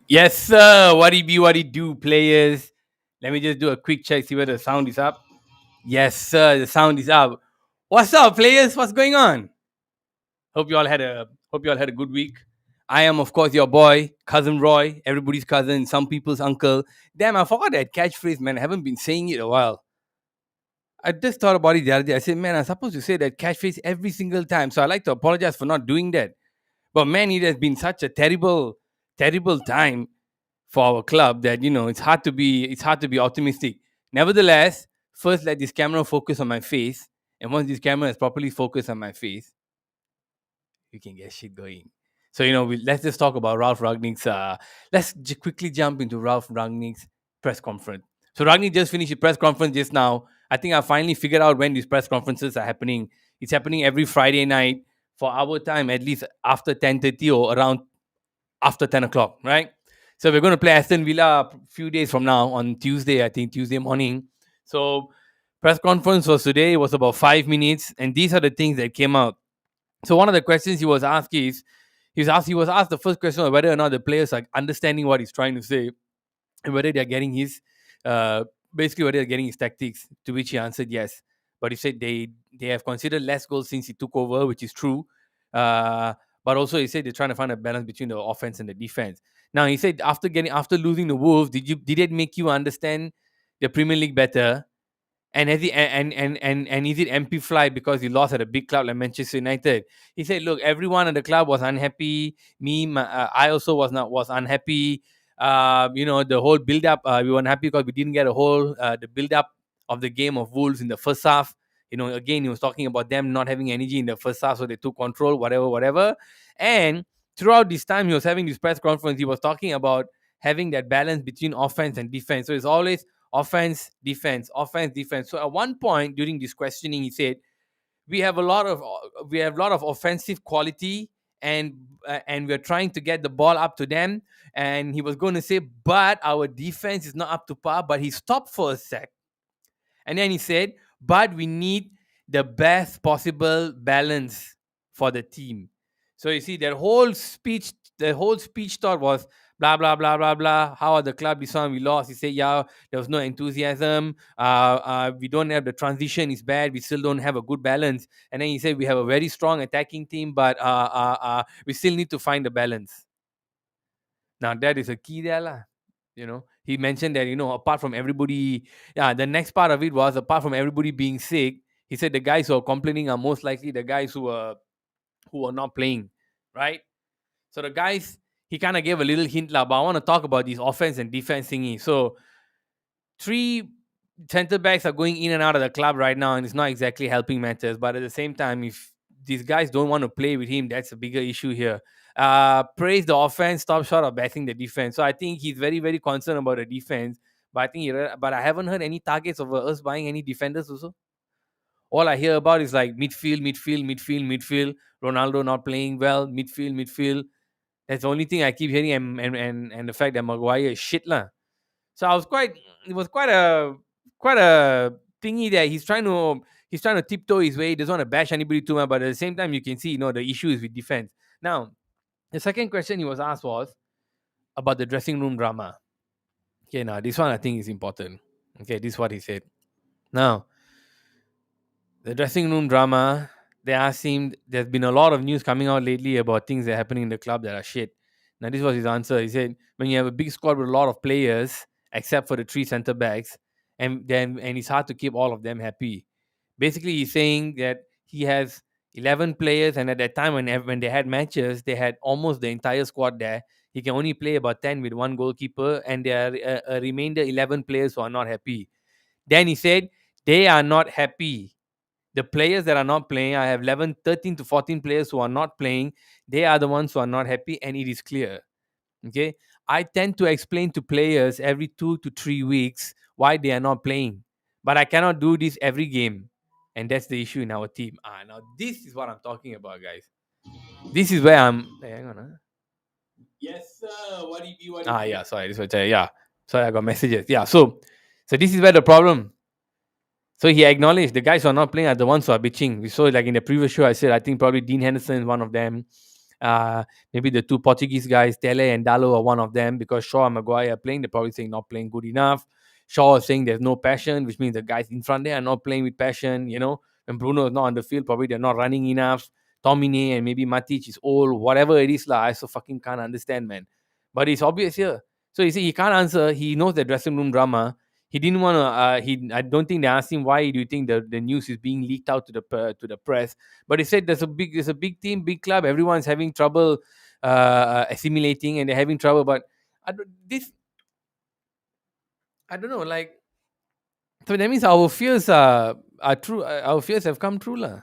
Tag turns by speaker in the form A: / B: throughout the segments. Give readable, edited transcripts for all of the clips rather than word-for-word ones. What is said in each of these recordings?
A: Yes, sir. What it be, what it do, players? Let me just do a quick check, see whether the sound is up. Yes, sir. The sound is up. What's up, players? What's going on? Hope you all had a good week. I am, of course, your boy, cousin Roy, everybody's cousin, some people's uncle. Damn, I forgot that catchphrase, man. I haven't been saying it a while. I just thought about it the other day. I said, man, I'm supposed to say that catchphrase every single time. So I like to apologize for not doing that. But man, it has been such a terrible, terrible time for our club that it's hard to be optimistic. Nevertheless, first let this camera focus on my face, and once this camera is properly focused on my face, we can get shit going. So let's just talk about Ralph Ragnick's. Let's quickly jump into Ralph Ragnick's press conference. So Ragnick just finished his press conference just now. I think I finally figured out when these press conferences are happening. It's happening every Friday night for our time, at least after 10:30 or around after 10 o'clock, right? So we're going to play Aston Villa a few days from now on Tuesday, I think Tuesday morning. So press conference was today. It was about 5 minutes, and these are the things that came out. So one of the questions he was asked is, he was asked the first question of whether or not the players are understanding what he's trying to say, and whether they're getting his, uh, basically whether they're getting his tactics. To which he answered yes, but he said they have considered less goals since he took over, which is true. Uh, but also he said they're trying to find a balance between the offense and the defense. Now he said after losing the Wolves, did it make you understand the Premier League better? And has he and is it amplified because he lost at a big club like Manchester United? He said, "Look, everyone at the club was unhappy. I also was unhappy. The whole build up. We were unhappy because we didn't get the build up of the game of Wolves in the first half. Again, he was talking about them not having energy in the first half, so they took control, whatever, whatever. And throughout this time, he was having this press conference. He was talking about having that balance between offense and defense. So it's always offense, defense, offense, defense. So at one point during this questioning, he said, "We have a lot of offensive quality, and we're trying to get the ball up to them." And he was going to say, "But our defense is not up to par." But he stopped for a sec, and then he said, "But we need the best possible balance for the team." So you see, the whole speech thought was blah blah blah blah blah. How are the club this one we lost? He said, "Yeah, there was no enthusiasm. We don't have the transition is bad. We still don't have a good balance." And then he said, "We have a very strong attacking team, but we still need to find the balance." Now that is a key there, lah. He mentioned that apart from everybody, yeah, the next part of it was apart from everybody being sick, he said the guys who are complaining are most likely the guys who are not playing, right? So the guys, he kind of gave a little hint lah, but I want to talk about these offense and defense thingy. So three center backs are going in and out of the club right now, and it's not exactly helping matters. But at the same time, if these guys don't want to play with him, that's a bigger issue here. Praise the offense, stop short of bashing the defense. So I think he's very, very concerned about the defense. But but I haven't heard any targets of us buying any defenders also. All I hear about is like midfield, midfield, midfield, midfield. Ronaldo not playing well, midfield, midfield. That's the only thing I keep hearing, and the fact that Maguire is shit lah. So it was quite a thingy that he's trying to tiptoe his way. He doesn't want to bash anybody too much, but at the same time, you can see, the issue is with defense. Now, the second question he was asked was about the dressing room drama. Okay, now this one I think is important. Okay, this is what he said. Now, the dressing room drama, they asked him, there's been a lot of news coming out lately about things that are happening in the club that are shit. Now, this was his answer. He said, when you have a big squad with a lot of players, except for the three center backs, and it's hard to keep all of them happy. Basically, he's saying that he has 11 players, and at that time when they had matches, they had almost the entire squad there. He can only play about 10 with one goalkeeper, and there are a remainder 11 players who are not happy. Then he said, they are not happy. The players that are not playing, I have 11, 13 to 14 players who are not playing. They are the ones who are not happy, and it is clear. Okay. I tend to explain to players every 2 to 3 weeks why they are not playing, but I cannot do this every game. And that's the issue in our team. Now this is what I'm talking about, guys. This is where I'm. Hang on. Yes, sir. What do you do? Yeah. Sorry. This was yeah. Sorry, I got messages. Yeah. So this is where the problem. So he acknowledged the guys who are not playing are the ones who are bitching. We saw like in the previous show, I said I think probably Dean Henderson is one of them. Uh, Maybe the two Portuguese guys, Tele and Dalo, are one of them because Shaw and Maguire are playing. They're probably saying not playing good enough. Shaw is saying there's no passion, which means the guys in front there are not playing with passion. And Bruno is not on the field, probably they're not running enough. Tomine and maybe Matic is old, whatever it is, lah. I so fucking can't understand, man. But it's obvious here. So you see, he can't answer. He knows the dressing room drama. He didn't want to. I don't think they asked him why do you think the news is being leaked out to the press. But he said there's a big team, big club. Everyone's having trouble assimilating, and they're having trouble. But this, I don't know. Like, so that means our fears are true. Our fears have come true, lah.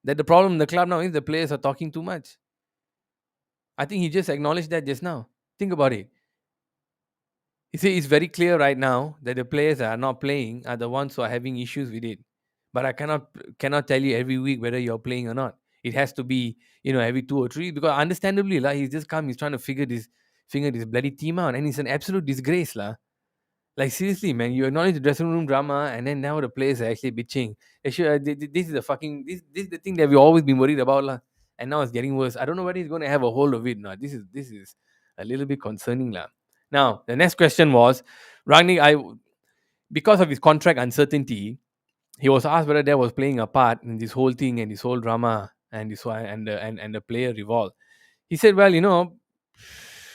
A: That the problem in the club now is the players are talking too much. I think he just acknowledged that just now. Think about it. You see, it's very clear right now that the players that are not playing are the ones who are having issues with it. But I cannot tell you every week whether you're playing or not. It has to be, every 2 or 3, because understandably, lah, he's just come, he's trying to figure this bloody team out, and it's an absolute disgrace, lah. Like, seriously, man, you acknowledge the dressing room drama, and then now the players are actually bitching. They should, this is the fucking this is the thing that we've always been worried about, lah. And now it's getting worse. I don't know whether he's going to have a hold of it now. This is a little bit concerning, lah. Now the next question was, Rangnick, because of his contract uncertainty, he was asked whether that was playing a part in this whole thing and this whole drama and this one and the player revolt. He said, well,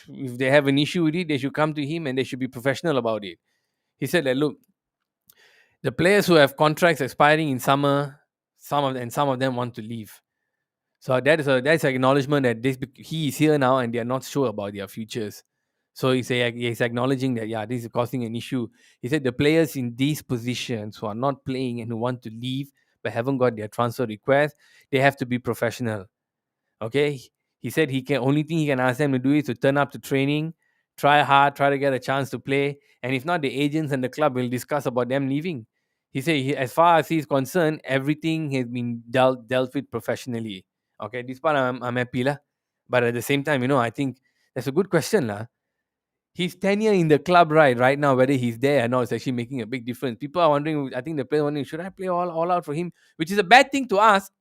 A: if they have an issue with it, they should come to him and they should be professional about it. He said that, look, the players who have contracts expiring in summer, some of them want to leave. So that's an acknowledgement that he is here now and they are not sure about their futures. So he's acknowledging that, yeah, this is causing an issue. He said the players in these positions who are not playing and who want to leave but haven't got their transfer request, they have to be professional. Okay, he said only thing he can ask them to do is to turn up to training, try hard, try to get a chance to play, and if not, the agents and the club will discuss about them leaving. He said, as far as he's concerned, everything has been dealt with professionally. Okay, this part I'm happy lah. But at the same time, I think that's a good question lah. His tenure in the club right now, whether he's there or not, is actually making a big difference. People are wondering. I think the players wondering, should I play all out for him? Which is a bad thing to ask.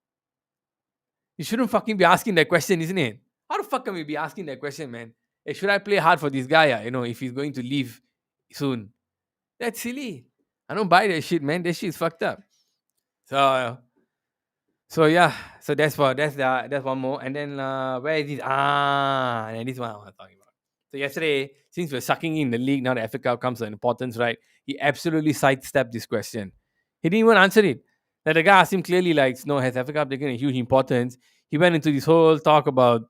A: You shouldn't fucking be asking that question, isn't it? How the fuck can we be asking that question, man? Hey, should I play hard for this guy? If he's going to leave soon. That's silly. I don't buy that shit, man. That shit is fucked up. So, yeah. So that's one more. And then where is this? And then this one I was talking about. So yesterday, since we're sucking in the league, now the FA Cup comes to importance, right? He absolutely sidestepped this question. He didn't even answer it. That the guy asked him clearly, like, no, has FA Cup taken a huge importance? He went into this whole talk about,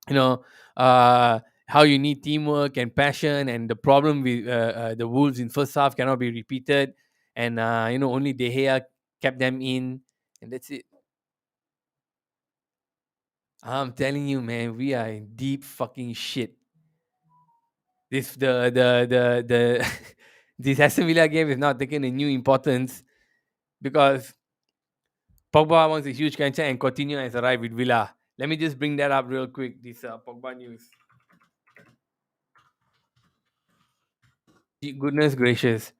A: you know, how you need teamwork and passion, and the problem with the Wolves in first half cannot be repeated, and only De Gea kept them in, and that's it. I'm telling you, man, we are in deep fucking shit. This the this Aston Villa game is not taking a new importance because Pogba wants a huge contract and Coutinho has arrived with Villa. Let me just bring that up real quick. This Pogba news. Goodness gracious!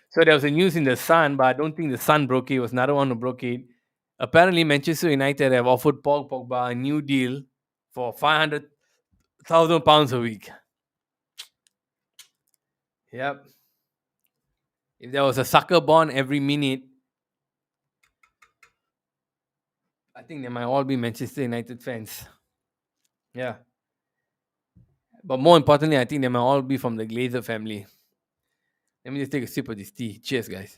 A: So there was a news in the Sun, but I don't think the Sun broke it. It was another one who broke it. Apparently, Manchester United have offered Paul Pogba a new deal for £500,000 a week. Yep. If there was a sucker born every minute, I think they might all be Manchester United fans. Yeah. But more importantly, I think they might all be from the Glazer family. Let me just take a sip of this tea. Cheers, guys.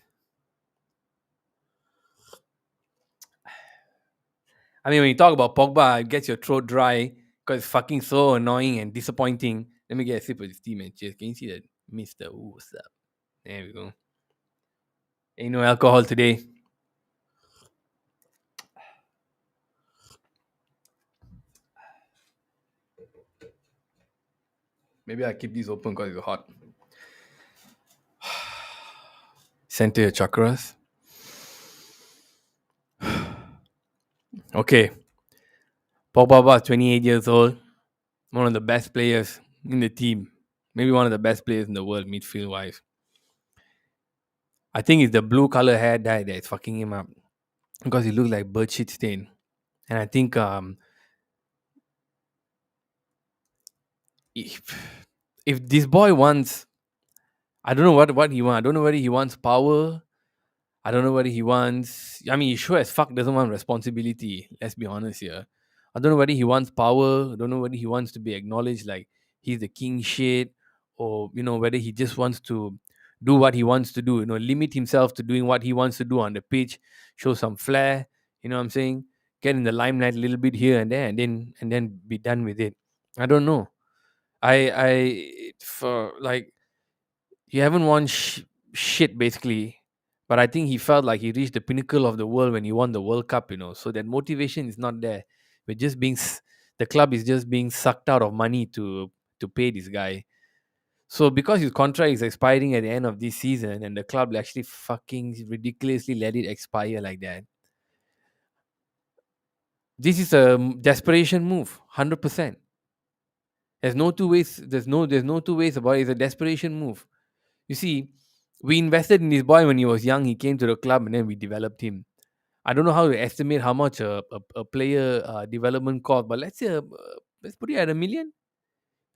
A: I mean, when you talk about Pogba, it gets your throat dry because it's fucking so annoying and disappointing. Let me get a sip of this tea, man. Cheers. Can you see that? Mr. Ooh, what's up? There we go. Ain't no alcohol today. Maybe I keep these open because it's hot. Center your chakras. Okay. Pogba, 28 years old. One of the best players in the team. Maybe one of the best players in the world, midfield wise. I think it's the blue color hair dye that's fucking him up. Because he looks like bird shit stain. And I think if this boy wants, I don't know what he wants. I don't know whether he wants power. I don't know whether he wants. I mean, he sure as fuck doesn't want responsibility. Let's be honest here. I don't know whether he wants power. I don't know whether he wants to be acknowledged like he's the king shit, or whether he just wants to do what he wants to do. Limit himself to doing what he wants to do on the pitch, show some flair. You know what I'm saying? Get in the limelight a little bit here and there, and then be done with it. I don't know. For like he haven't won shit basically, but I think he felt like he reached the pinnacle of the world when he won the World Cup. So that motivation is not there. We're just the club is just being sucked out of money to pay this guy. So because his contract is expiring at the end of this season, and the club actually fucking ridiculously let it expire like that, this is a desperation move, 100%. There's no two ways. There's no two ways about it. It's a desperation move. You see, we invested in this boy when he was young. He came to the club and then we developed him. I don't know how to estimate how much a player development cost, but let's put it at 1 million.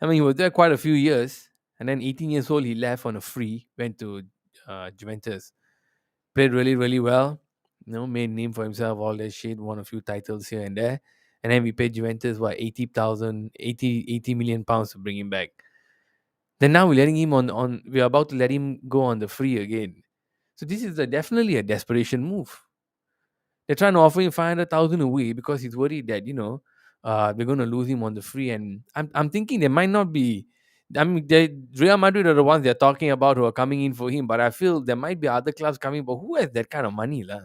A: I mean, he was there quite a few years, and then 18 years old, he left on a free, went to Juventus, played really, really well. Made name for himself, all that shit, won a few titles here and there, and then we paid Juventus what 80 million pounds to bring him back. Then now we're letting him we're about to let him go on the free again. So this is definitely a desperation move. They're trying to offer him 500,000 a week because he's worried that they're going to lose him on the free. And I'm thinking there might not be. I mean, Real Madrid are the ones they're talking about who are coming in for him. But I feel there might be other clubs coming. But who has that kind of money, lah?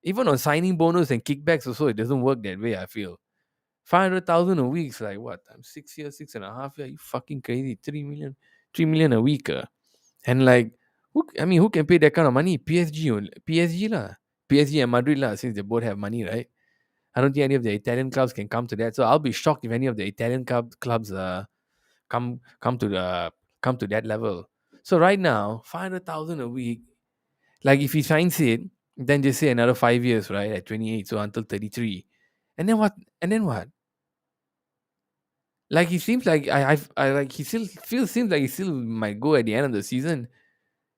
A: Even on signing bonus and kickbacks, also it doesn't work that way. I feel 500,000 a week is like what? I'm 6 years, 6.5 years. You fucking crazy. 3 million, 3 million a week. And like, who can pay that kind of money? PSG only. PSG lah. PSG and Madrid lah, since they both have money, right? I don't think any of the Italian clubs can come to that. So I'll be shocked if any of the Italian clubs come to the come to that level. So right now, 500,000 a week. Like if he signs it, then just say another 5 years, right? At 28, so until 33. And then what? And then what? Like he seems like I like he still feels seems like he still might go at the end of the season.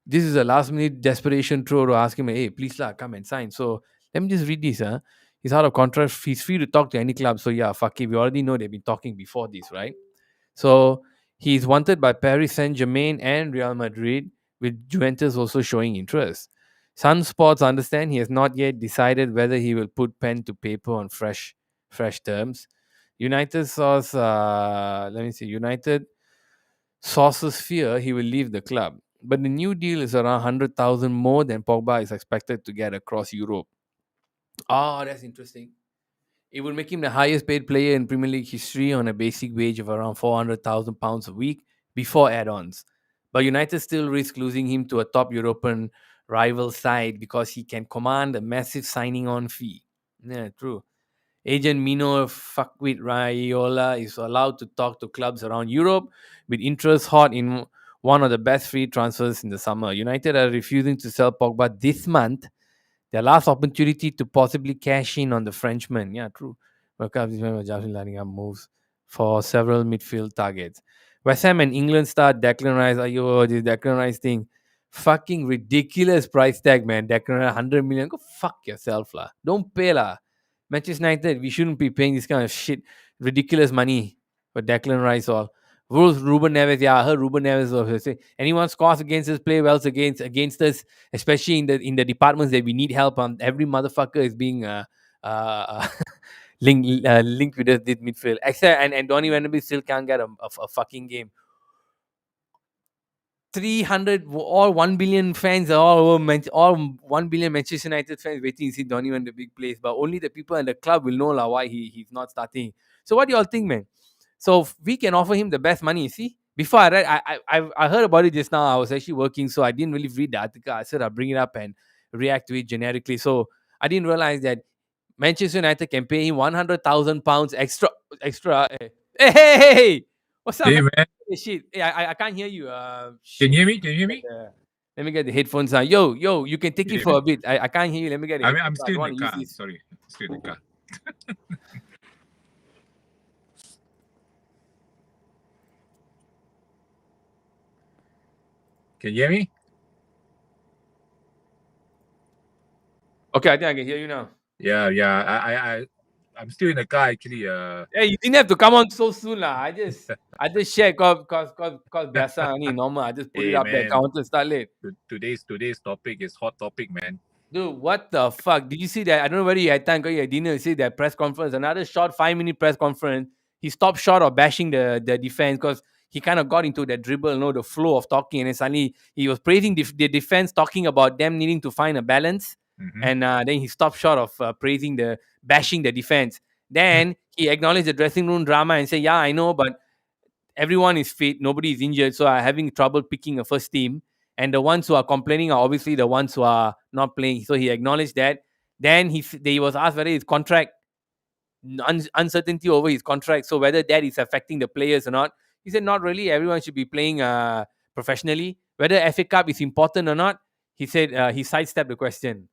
A: This is a last minute desperation throw to ask him, hey, please lah, come and sign. So let me just read this. He's out of contract. He's free to talk to any club. So yeah, fuck it. We already know they've been talking before this, right? So he's wanted by Paris Saint Germain and Real Madrid, with Juventus also showing interest. Sun Sports understand he has not yet decided whether he will put pen to paper on fresh terms. United source, let me see. United sources fear he will leave the club, but the new deal is around 100,000 more than Pogba is expected to get across Europe. Oh, that's interesting. It will make him the highest paid player in Premier League history on a basic wage of around £400,000 a week before add ons. But United still risk losing him to a top European rival side because he can command a massive signing on fee. Yeah, true. Agent Mino Fuckwit Raiola is allowed to talk to clubs around Europe with interest hot in one of the best free transfers in the summer. United are refusing to sell Pogba this month, their last opportunity to possibly cash in on the Frenchman. Yeah, true. World Cup is lining up moves for several midfield targets. West Ham and England star Declan Rice. This Declan Rice thing. Fucking ridiculous price tag, man. Declan Rice, 100 million. Go fuck yourself, lah. Don't pay, lah. Manchester United, we shouldn't be paying this kind of shit, ridiculous money for Declan Rice or Ruben Neves. Yeah, I heard Ruben Neves was saying anyone scores against us, play well against us, especially in the departments that we need help on. Every motherfucker is being uh, linked with this midfield. Except and Donny Van de Beek still can't get a fucking game. 300 all 1 billion fans are all 1 billion Manchester United fans waiting to see Donny when the big plays, but only the people in the club will know why he's not starting. So what do y'all think, man? So we can offer him the best money. You see, before I read, I heard about it just now. I was actually working, so I didn't really read the article. I said I'll bring it up and react to it generically. So I didn't realize that Manchester United can pay him £100,000 extra. Hey, what's up,
B: Hey
A: man?
B: man,
A: Hey, shit. Hey, I can't hear you.
B: can
A: Shit.
B: you hear me? Can you hear me?
A: Let me get the headphones on. Yo, you can take it
B: Yeah,
A: for
B: man.
A: a bit. I can't hear you. Let me get the
B: I mean,
A: headphones
B: I'm
A: on. I
B: still
A: don't
B: in
A: want
B: the
A: to use
B: car.
A: this.
B: Sorry, I'm still in the
A: Oh.
B: car. Can you hear me?
A: Okay, I think I can hear you now.
B: Yeah, yeah. I'm still in the car actually.
A: Hey, you didn't have to come on so soon, lah. I just share cause biasa ni normal. I just put it
B: Hey
A: up there.
B: man,
A: Counter start late.
B: today's topic is hot topic, man.
A: Dude, what the fuck? Did you see that? I don't know whether you had time because you had dinner. You see that press conference, another short 5 minute press conference. He stopped short of bashing the defense because he kind of got into that dribble, the flow of talking, and then suddenly he was praising the defense, talking about them needing to find a balance,
B: Mm-hmm.
A: and then he stopped short of praising the bashing the defense. Then he acknowledged the dressing room drama and said, "Yeah, I know, but everyone is fit, nobody is injured, so I'm having trouble picking a first team. And the ones who are complaining are obviously the ones who are not playing." So he acknowledged that. Then he was asked whether his contract uncertainty over his contract, so whether that is affecting the players or not. He said not really. Everyone should be playing professionally. Whether FA Cup is important or not, he said he sidestepped the question.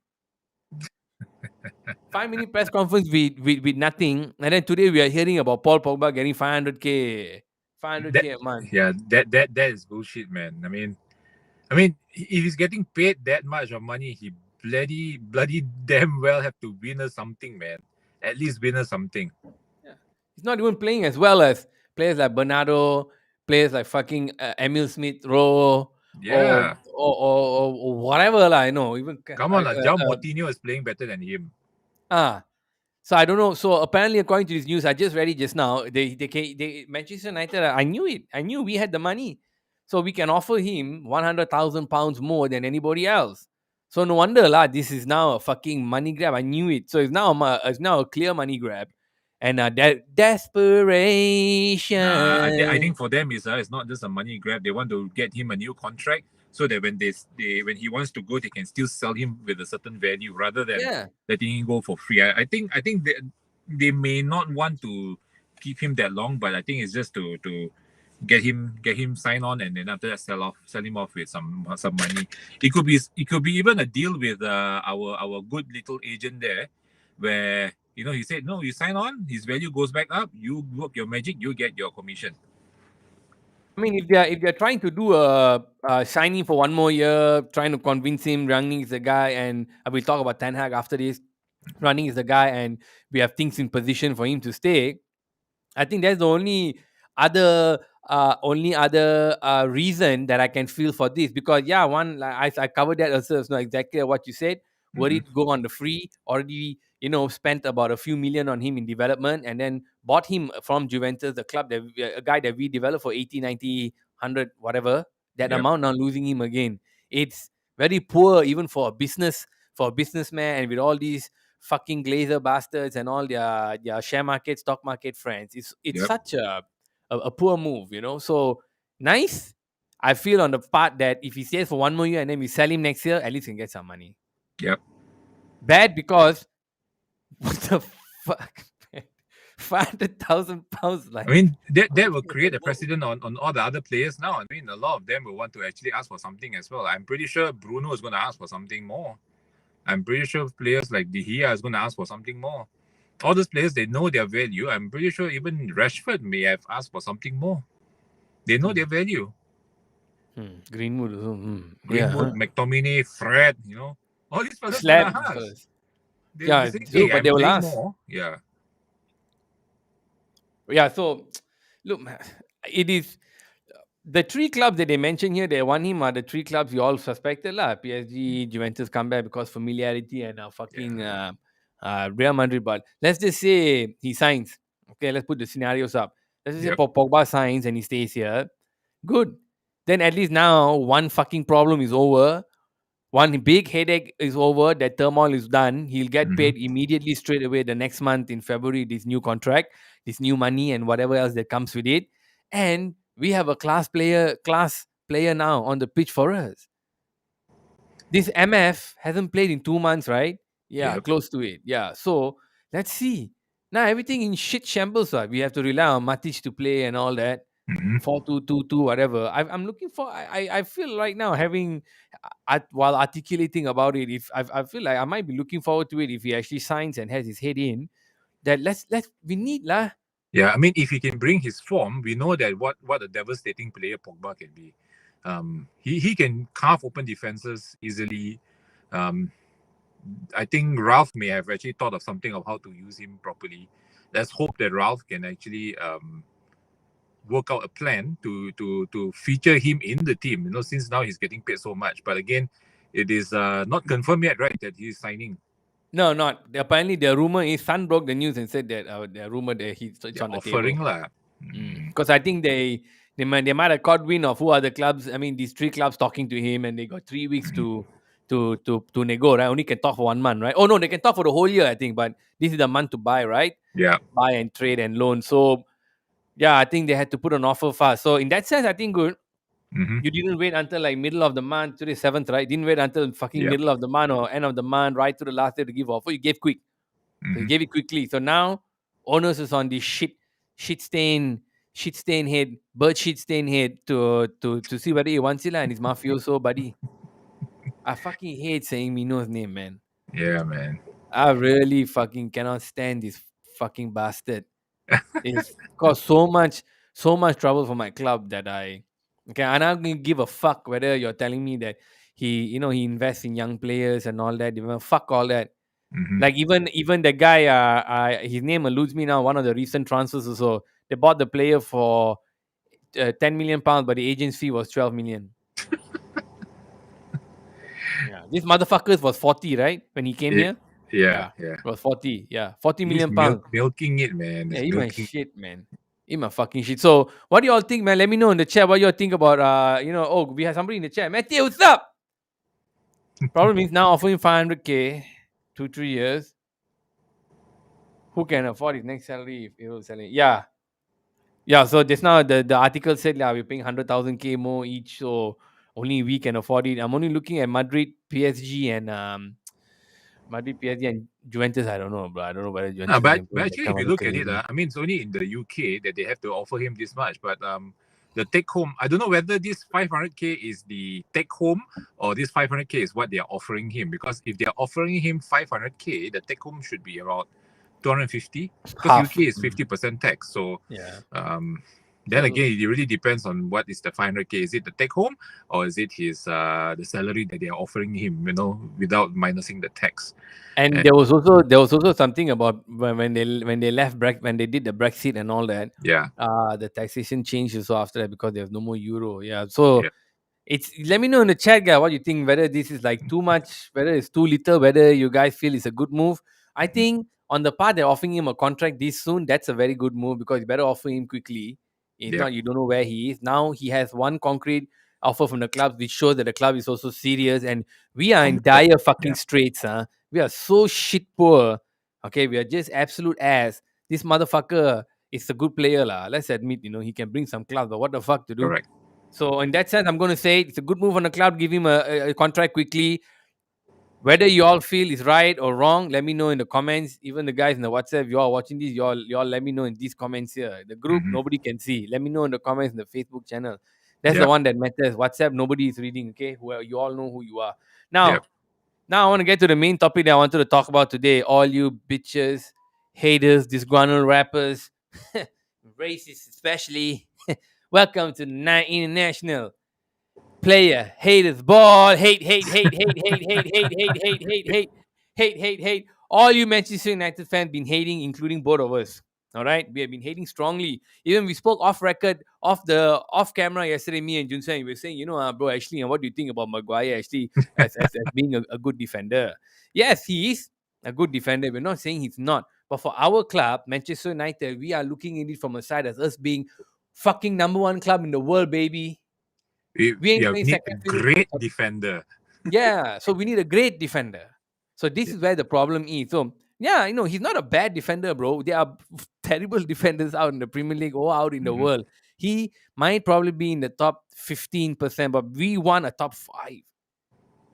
A: 5 minute press conference with nothing, and then today we are hearing about Paul Pogba getting 500k,
B: That
A: 500k a month.
B: yeah, that is bullshit, man. I mean, if he's getting paid that much of money, he bloody damn well have to win us something, man. At least win us something.
A: Yeah. He's not even playing as well as players like Bernardo, players like fucking Emil Smith Rowe, or
B: Yeah,
A: or whatever lah. I know even
B: come on, lah. Jao Moutinho is playing better than him.
A: ah. So I don't know. So apparently, according to this news, I just read it just now. They Manchester United. I knew it. I knew we had the money, so we can offer him £100,000 more than anybody else. So no wonder lah. This is now a fucking money grab. I knew it. So it's now a clear money grab, and that
B: Nah, I
A: desperation.
B: think for them it's not just a money grab. They want to get him a new contract so that when when he wants to go, they can still sell him with a certain value rather than
A: Yeah.
B: letting him go for free. I think they may not want to keep him that long, but I think it's just to get him sign on and then after that sell him off with some money. It could be even a deal with our good little agent there, where he said no, you sign on, his value goes back up, you work your magic, you get your commission.
A: I mean, if they're trying to do a signing for 1 more year, trying to convince him, Rangnick is the guy, and I will talk about Ten Hag after this. Rangnick is the guy, and we have things in position for him to stay. I think that's the only other reason that I can feel for this, because yeah, one, like I covered that also. It's not exactly what you said.
B: Mm-hmm.
A: Worried to go on the free, already spent about a few million on him in development, and then bought him from Juventus, the club that a guy that we developed for 80, 90, 100, whatever that
B: Yep.
A: amount. Now losing him again, it's very poor even for a businessman, and with all these fucking glazer bastards and all their share market, stock market friends. It's
B: Yep.
A: such a poor move, So nice. I feel on the part that if he stays for 1 more year and then we sell him next year, at least he can get some money.
B: Yep.
A: Bad because what the fuck, man? £500,000,
B: I
A: like
B: mean, that will create a precedent on all the other players now. I mean, a lot of them will want to actually ask for something as well. I'm pretty sure Bruno is going to ask for something more. I'm pretty sure players like De Gea is going to ask for something more. All those players, they know their value. I'm pretty sure even Rashford may have asked for something more. They know their value.
A: Greenwood.
B: Greenwood,
A: Yeah,
B: McTominay, Fred, all these fellas going
A: slap
B: to
A: these
B: ask.
A: fellas.
B: They'll be
A: Yeah,
B: saying,
A: true,
B: hey,
A: but
B: I'm
A: they will
B: paying
A: ask.
B: more. Yeah.
A: Yeah, so look, man, it is the three clubs that they mentioned here. They want him are the three clubs you all suspected lah. PSG, Juventus come back because familiarity, and fucking
B: Yeah.
A: Real Madrid. But let's just say he signs. Okay, let's put the scenarios up. Let's just say
B: Yep.
A: Pogba signs and he stays here. Good. Then at least now one fucking problem is over. One big headache is over. That turmoil is done. He'll get
B: Mm-hmm.
A: paid immediately straight away the next month in February. This new contract, this new money, and whatever else that comes with it. And we have a class player now on the pitch for us. This MF hasn't played in 2 months, right? Yeah,
B: Yep.
A: close to it. Yeah. So let's see. Now everything in shit shambles. Right? We have to rely on Matic to play and all that.
B: Mm-hmm.
A: 4-2-2-2, whatever. I'm looking for. I feel right now having, while articulating about it, if I feel like I might be looking forward to it if he actually signs and has his head in. That let's we need lah.
B: Yeah, I mean, if he can bring his form, we know that what a devastating player Pogba can be. He can carve open defenses easily. Um, I think Ralph may have actually thought of something of how to use him properly. Let's hope that Ralph can actually work out a plan to feature him in the team. Since now he's getting paid so much. But again, it is not confirmed yet, right? That he's signing.
A: No, not apparently. The rumor is Sun broke the news and said that the rumor that it's
B: They're
A: on the
B: offering
A: table.
B: lah. Mm,
A: Because I think they might have caught wind of who are the clubs. I mean, these three clubs talking to him, and they got 3 weeks
B: mhm.
A: to nego. Right? Only can talk for 1 month, right? Oh no, they can talk for the whole year, I think. But this is the month to buy, right?
B: Yeah.
A: Buy and trade and loan. So yeah, I think they had to put an offer fast. So in that sense, I think good.
B: Hmm.
A: You didn't wait until like middle of the month, today seventh, right? Didn't wait until fucking
B: Yeah.
A: middle of the month or end of the month, right to the last day to give offer. You gave quick. So he
B: Hmm.
A: gave it quickly. So now owners is on this shit stain, head, bird shit stain head to see whether he wants it lah, and his mafioso buddy. I fucking hate saying Mino's name, man.
B: Yeah, man.
A: I really fucking cannot stand this fucking bastard. It's caused so much trouble for my club that I'm not gonna give a fuck whether you're telling me that he invests in young players and all that. Even fuck all that.
B: Hmm.
A: Like even the guy, his name eludes me now. One of the recent transfers also, they bought the player for 10 million pounds, but the agent's fee was 12 million. Yeah, this motherfucker was 40, right, when he came
B: It,
A: here.
B: yeah,
A: Yeah,
B: yeah.
A: it was 40. Yeah, 40
B: He's
A: million pounds.
B: milking it, man.
A: Yeah,
B: He's
A: eat my
B: milking.
A: shit, man. Eat my fucking shit. So, what do y'all think, man? Let me know in the chat what y'all think about. Oh, we have somebody in the chat. Matthew, what's up? Problem is now offering 500K, 2 3 years. Who can afford his next salary if he will sell it? Yeah, yeah. So just now the article said, yeah, we're paying 100,000K more each, so only we can afford it. I'm only looking at Madrid, PSG, and Madrid, PSG, and Juventus. I don't know, bro. I don't know whether
B: No,
A: Juventus
B: but
A: can pay
B: but
A: that
B: actually,
A: kind
B: if
A: of
B: you
A: money
B: look at it,
A: Canadian.
B: I mean, it's only in the UK that they have to offer him this much. But the take home, I don't know whether this 500K is the take home or this 500K is what they are offering him. Because if they are offering him 500K, the take home should be around 250. Because
A: Half.
B: UK is 50% tax. So
A: Yeah.
B: um, then
A: So
B: again, it really depends on what is the 500K. Is it the take home or is it his the salary that they are offering him? Without minusing the tax.
A: and
B: And
A: there was also something about when they left when they did the Brexit and all that.
B: yeah,
A: The taxation changed also after that because there's no more euro. Yeah. So
B: yeah.
A: let me know in the chat, guy, what you think. Whether this is like too much, whether it's too little, whether you guys feel it's a good move. I
B: Mhm.
A: think on the part they're offering him a contract this soon, that's a very good move because you better offer him quickly. If
B: Yeah.
A: not, you don't know where he is. Now he has one concrete offer from the club, which shows that the club is also serious. And we are in
B: Committed.
A: dire fucking
B: Yeah.
A: straits, huh? We are so shit poor. Okay, we are just absolute ass. This motherfucker is a good player, lah. Let's admit, he can bring some class, but what the fuck to do?
B: Correct.
A: So in that sense, I'm going to say it's a good move on the club. Give him a contract quickly. Whether you all feel is right or wrong, let me know in the comments. Even the guys in the WhatsApp, you all watching this, you all let me know in these comments here. The group,
B: Hmm.
A: nobody can see. Let me know in the comments in the Facebook channel. That's the
B: Yeah.
A: one that matters. WhatsApp, nobody is reading. Okay, well, you all know who you are.
B: Yeah.
A: Now I want to get to the main topic that I wanted to talk about today. All you bitches, haters, disgruntled rappers, racists especially. Welcome to Night International. Player, haters, ball, hate, hate, hate, hate, hate, hate, hate, hate, hate, hate, hate, hate, hate, hate. All you Manchester United fans been hating, including both of us. All right, we have been hating strongly. Even we spoke off record, off camera yesterday. Me and Junsen, we were saying, bro, actually, what do you think about Maguire? Actually, as being a good defender. Yes, he is a good defender. We're not saying he's not. But for our club, Manchester United, we are looking at it from a side as us being fucking number one club in the world, baby. We ain't
B: We
A: playing
B: need a
A: second fiddle.
B: great defender.
A: Yeah, so we need a great defender. So this
B: Yeah.
A: is where the problem is. So yeah, he's not a bad defender, bro. There are terrible defenders out in the Premier League or out in the
B: Hmm.
A: world. He might probably be in the top 15%, but we want a top five.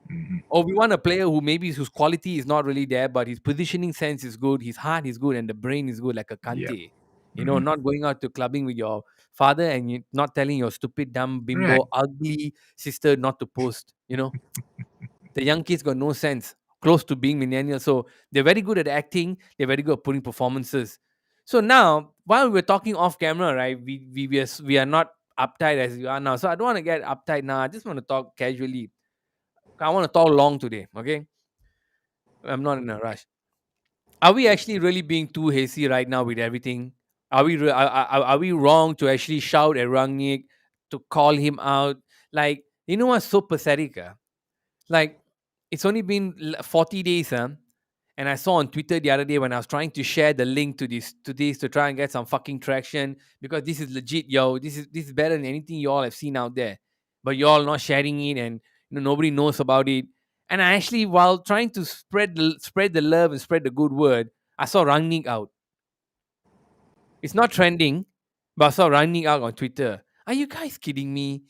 B: Hmm.
A: Or we want a player who maybe whose quality is not really there, but his positioning sense is good, his heart is good, and the brain is good, like a
B: Yeah.
A: Kante.
B: Hmm.
A: Not going out to clubbing with your father and you not telling your stupid, dumb,
B: Right.
A: bimbo, ugly sister not to post. The young kids got no sense, close to being millennials. So they're very good at acting, they're very good at putting performances. So now, while we're talking off camera, right, we are not uptight as you are now. So I don't want to get uptight now. I just want to talk casually. I want to talk long today. Okay, I'm not in a rush. Are we actually really being too hasty right now with everything? Are we wrong to actually shout at Rangnick, to call him out? Like, you know what's so pathetic? Like, it's only been 40 days, and I saw on Twitter the other day when I was trying to share the link to this to try and get some fucking traction, because this is legit, yo. This is better than anything you all have seen out there. But you all not sharing it, and nobody knows about it. And I actually, while trying to spread the love and spread the good word, I saw Rangnick out. It's not trending, but I saw Rangnick out on Twitter. Are you guys kidding me?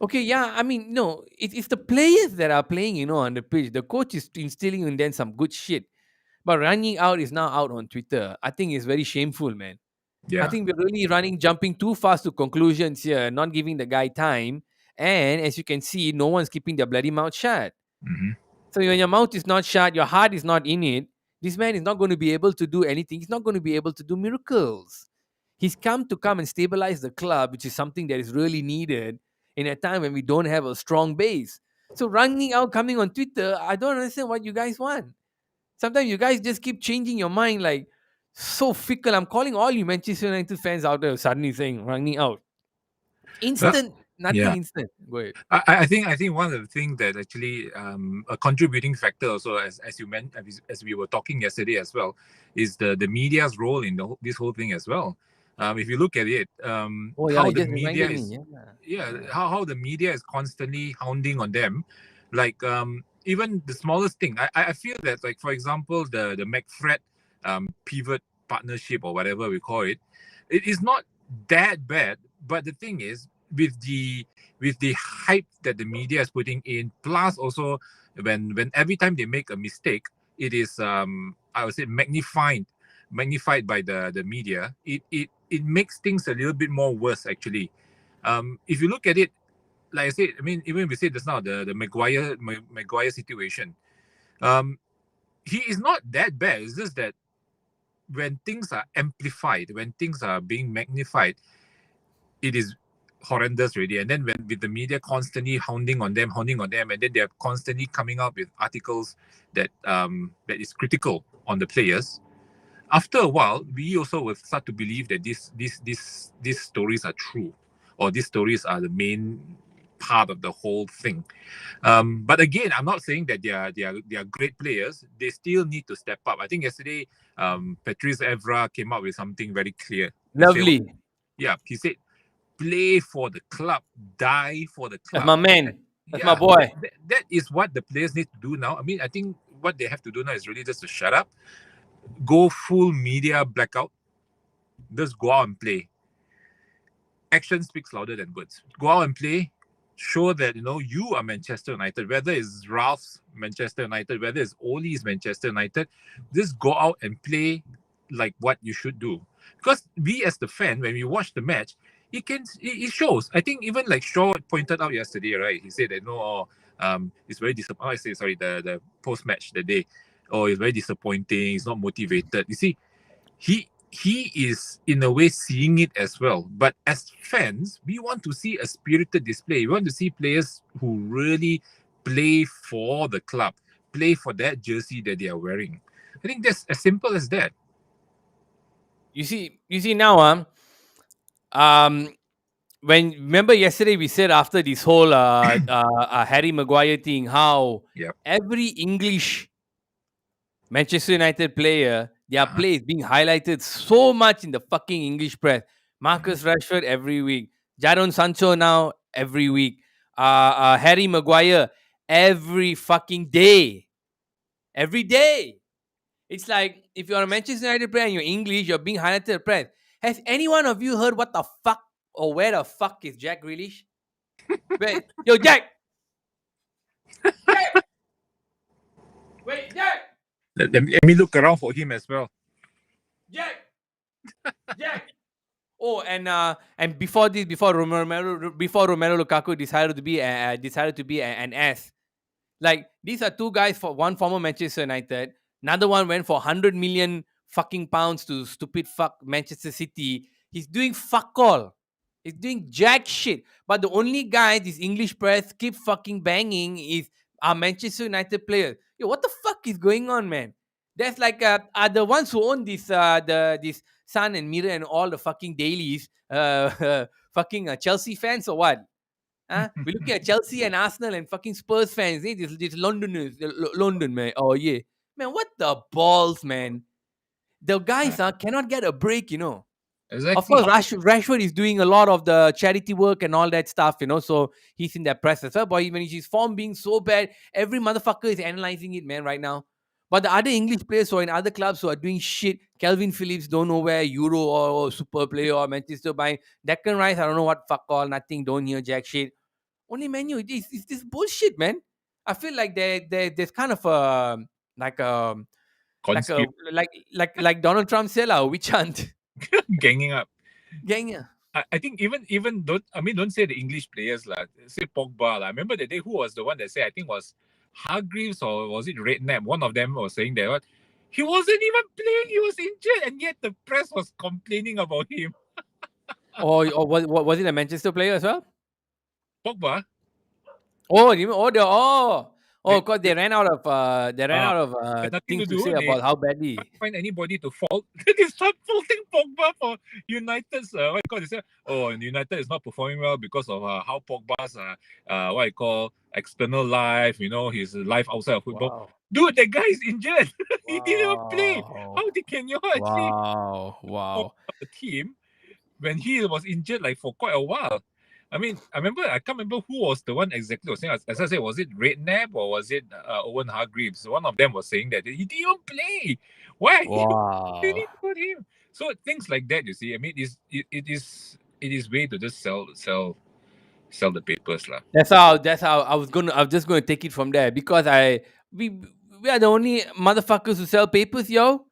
A: Okay, yeah, I mean, no, it's the players that are playing, on the pitch. The coach is instilling in them some good shit. But running out is now out on Twitter. I think it's very shameful, man. I
B: Yeah.
A: think we're really jumping too fast to conclusions here, not giving the guy time. And as you can see, no one's keeping their bloody mouth shut.
B: Hmm.
A: So when your mouth is not shut, your heart is not in it, this man is not going to be able to do anything. He's not going to be able to do miracles. He's come and stabilize the club, which is something that is really needed in a time when we don't have a strong base. So running out, coming on Twitter, I don't understand what you guys want. Sometimes you guys just keep changing your mind, like so fickle. I'm calling all you Manchester United fans out there suddenly saying running out.
B: Well,
A: Instant, nothing
B: yeah.
A: instant. Go ahead.
B: I think one of the things that actually a contributing factor also, as you meant, as we were talking yesterday as well, is the media's role in this whole thing as well. If you look at it,
A: Oh yeah,
B: how
A: you
B: the
A: just
B: media
A: reminded me.
B: is,
A: Yeah.
B: yeah,
A: Yeah.
B: how the media is constantly hounding on them, like even the smallest thing. I feel that, like, for example, the McFred pivot partnership, or whatever we call it, it is not that bad. But the thing is, with the hype that the media is putting in, plus also when every time they make a mistake, it is I would say magnified by the media. It makes things a little bit more worse, actually. If you look at it, like I said, I mean, even we said just now, the Maguire situation, um he is not that bad. It's just that when things are amplified, when things are being magnified, it is horrendous already. And then when with the media constantly hounding on them, and then they're constantly coming out with articles that is critical on the players. After a while, we also will start to believe that these stories are true, or these stories are the main part of the whole thing. But again, I'm not saying that they are great players. They still need to step up. I think yesterday, Patrice Evra came up with something very clear. He said,
A: Lovely.
B: "Yeah," he said, play for the club, die for the
A: That's
B: club.
A: my man. That's my
B: Yeah,
A: boy.
B: that is what the players need to do now. I mean, I think what they have to do now is really just to shut up, go full media blackout, just go out and play. Action speaks louder than words. Go out and play. Show that you are Manchester United, whether it's Ralph's Manchester United, whether it's Oli's Manchester United. Just go out and play like what you should do. Because we, as the fan, when we watch the match, it shows. I think even like Shaw pointed out yesterday, right? He said that it's very disappointing. I say sorry, the post match the day. Oh, it's very disappointing. He's not motivated. You see, he is in a way seeing it as well. But as fans, we want to see a spirited display. We want to see players who really play for the club, play for that jersey that they are wearing. I think that's as simple as that.
A: You see now, um, when remember yesterday we said after this whole Harry Maguire thing, how
B: Yeah.
A: every English Manchester United player, their
B: Uh-huh.
A: play is being highlighted so much in the fucking English press.
B: Mhm.
A: Marcus Rashford every week, Jadon Sancho now every week, Harry Maguire every fucking day, every day. It's like if you're a Manchester United player and you're English, you're being highlighted in the press. Has any one of you heard what the fuck or where the fuck is Jack Grealish? Wait, yo, Jack! Jack! Wait, Jack!
B: Let me look around for him as well.
A: Jack! Jack! Oh, and before Romelu Lukaku decided to be an ass. Like these are two guys, for one former Manchester United, another one went for 100 million fucking pounds to stupid fuck Manchester City. He's doing fuck all. He's doing jack shit. But the only guy this English press keep fucking banging is our Manchester United players. Yo, what the fuck is going on, man? There's like are the ones who own this Sun and Mirror and all the fucking dailies, fucking Chelsea fans or what? Huh? We're looking at Chelsea and Arsenal and fucking Spurs fans. This Londoners, London man. Oh yeah, man. What the balls, man? The guys cannot get a break, you know. Of
B: Exactly.
A: course, Rashford is doing a lot of the charity work and all that stuff, you know. So he's in that press as well. But even his form being so bad, every motherfucker is analyzing it, man, right now. But the other English players who are in other clubs who are doing shit, Calvin Phillips, don't know where, Euro or super player or Manchester buying. Declan Rice, I don't know what fuck all, nothing, don't hear jack shit. Only menu, it's this bullshit, man. I feel like there's kind of a like a like a
B: Conspiracy
A: like Donald Trump said, witch hunt.
B: ganging up.
A: Gang, yeah.
B: I think even don't say the English players lah. Say Pogba lah. I remember the day who was the one that said, I think was Hargreaves or was it Redknapp? One of them was saying that what he wasn't even playing, he was injured, and yet the press was complaining about him.
A: Or was it a Manchester player as well?
B: Pogba,
A: Oh, you mean,
B: they,
A: because they ran out of
B: had nothing to
A: things to
B: do.
A: say
B: They
A: about how
B: can't
A: badly.
B: find anybody to fault. They start faulting Pogba for United's what you call, they say, oh, United is not performing well because of how Pogba's what I call external life, his life outside of football.
A: Wow.
B: Dude, the guy is injured. He didn't even play.
A: Wow.
B: Can you actually
A: Wow.
B: support
A: Wow.
B: the team when he was injured like for quite a while? I mean, I can't remember who was the one exactly was saying. As I said, was it Redknapp or was it Owen Hargreaves? One of them was saying that he didn't even play. Why are you
A: Wow.
B: really put him? So things like that, you see. I mean, it is way to just sell the papers lah.
A: That's how I was just gonna take it from there because we we are the only motherfuckers who sell papers, yo.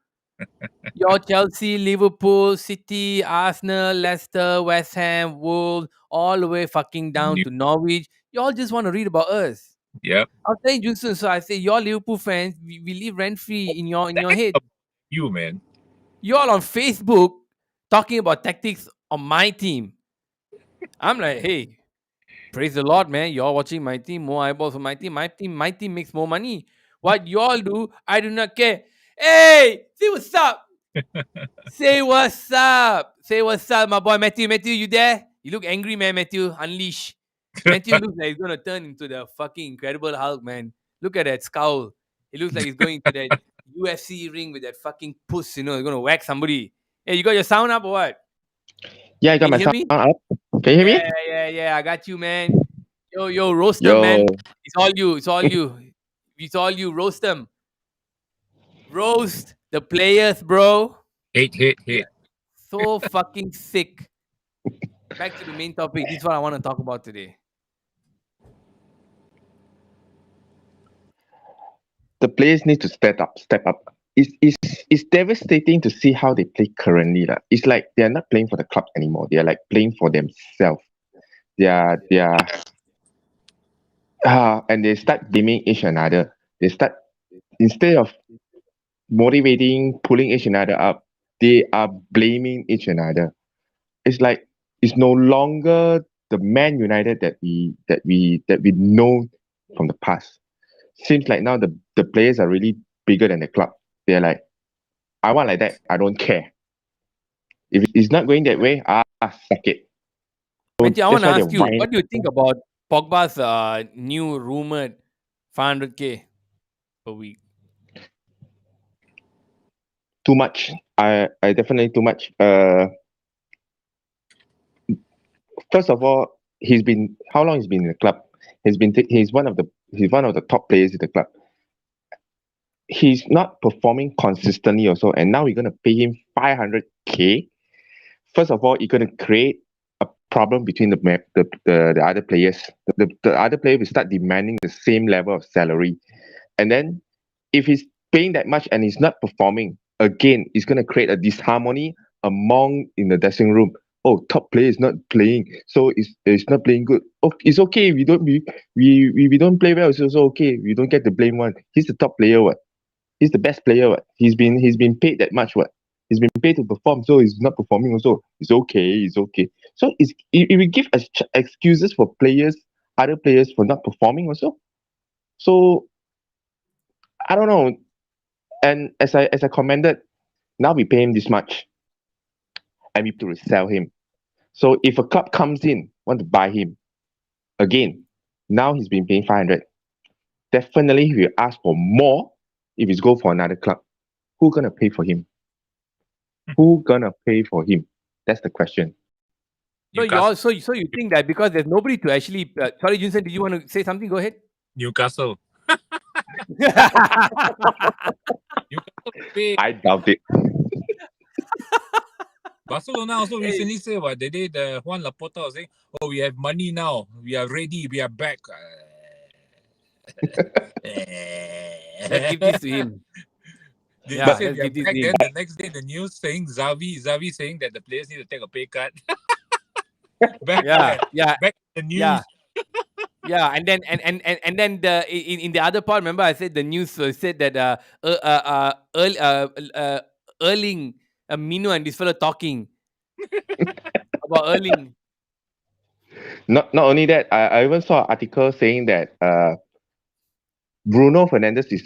A: Your Chelsea, Liverpool, City, Arsenal, Leicester, West Ham, Wolves, all the way fucking down to Norwich. You all just want to read about us.
B: Yep.
A: I'll tell you, Justin. So I say, you're Liverpool fans. We live rent free in your
B: That's
A: head.
B: you, man.
A: You all on Facebook talking about tactics on my team. I'm like, hey, praise the Lord, man. You're watching my team, more eyeballs on my team. My team makes more money. What you all do, I do not care. Hey, see what's up. Say what's up. Say what's up, my boy Matthew. Matthew, you there? You look angry, man. Matthew, unleash. Matthew looks like he's gonna turn into the fucking Incredible Hulk, man. Look at that scowl. He looks like he's going to that UFC ring with that fucking puss. You know, he's gonna whack somebody. Hey, you got your sound up or what?
C: Yeah, I got
A: Can
C: my
A: you hear
C: sound
A: me?
C: up. Can you hear me?
A: Yeah. I got you, man. Yo, roast them,
C: Yo,
A: man. It's all you. It's all you. It's all you. Roast them. Roast the players, bro.
B: Hate.
A: So fucking sick. Back to the main topic. This is what I want to talk about today.
C: the players need to step up. It's devastating to see how they play currently. Lah. It's like they're not playing for the club anymore. They're like playing for themselves. And they start blaming each another. They start, instead of motivating, pulling each another up, they are blaming each another. It's like it's no longer the Man United that we know from the past. Seems like now the players are really bigger than the club. They're like, I want like that. I don't care. If it's not going that way, suck it. So
A: Matthew, I want
C: that's
A: to
C: why they're
A: ask you,
C: whining
A: what do you think about Pogba's new rumored 500k per week?
C: too much. I definitely too much. First of all, how long he's been in the club? He's one of the top players in the club. He's not performing consistently also, and now we're gonna pay him 500k. First of all, you're gonna create a problem between the other players. The other player will start demanding the same level of salary, and then if he's paying that much and he's not performing, again, it's gonna create a disharmony among in the dressing room. Oh, top player is not playing, so it's not playing good. Oh, it's okay. We don't play well. It's also okay. We don't get the blame one. He's the top player. What? He's the best player. What? He's been paid that much. What? He's been paid to perform, so he's not performing also. It's okay. It's okay. So it will give us excuses for players, other players for not performing also. So I don't know. And as I commented, now we pay him this much, and we have to resell him. So if a club comes in, want to buy him again, now he's been paying 500. Definitely, he will ask for more if he's go for another club. Who gonna pay for him? Who gonna pay for him? That's the question.
A: So you also so you think that because there's nobody to actually sorry, Junsen, did you want to say something? Go ahead.
B: Newcastle.
C: I doubt it.
B: Barcelona also recently said what they did. Juan Laporta was saying, "Oh, we have money now. We are ready. We are back."
A: Let's give this to him.
B: They
A: Yeah,
B: said
A: let's
B: we are
A: give this
B: back.
A: to him.
B: Then the next day, the news saying Xavi saying that the players need to take a pay cut. Back in the news.
A: Yeah, and then the in the other part, remember I said the news said that Erling, Mino and this fellow talking about Erling.
C: Not only that, I even saw an article saying that Bruno Fernandes is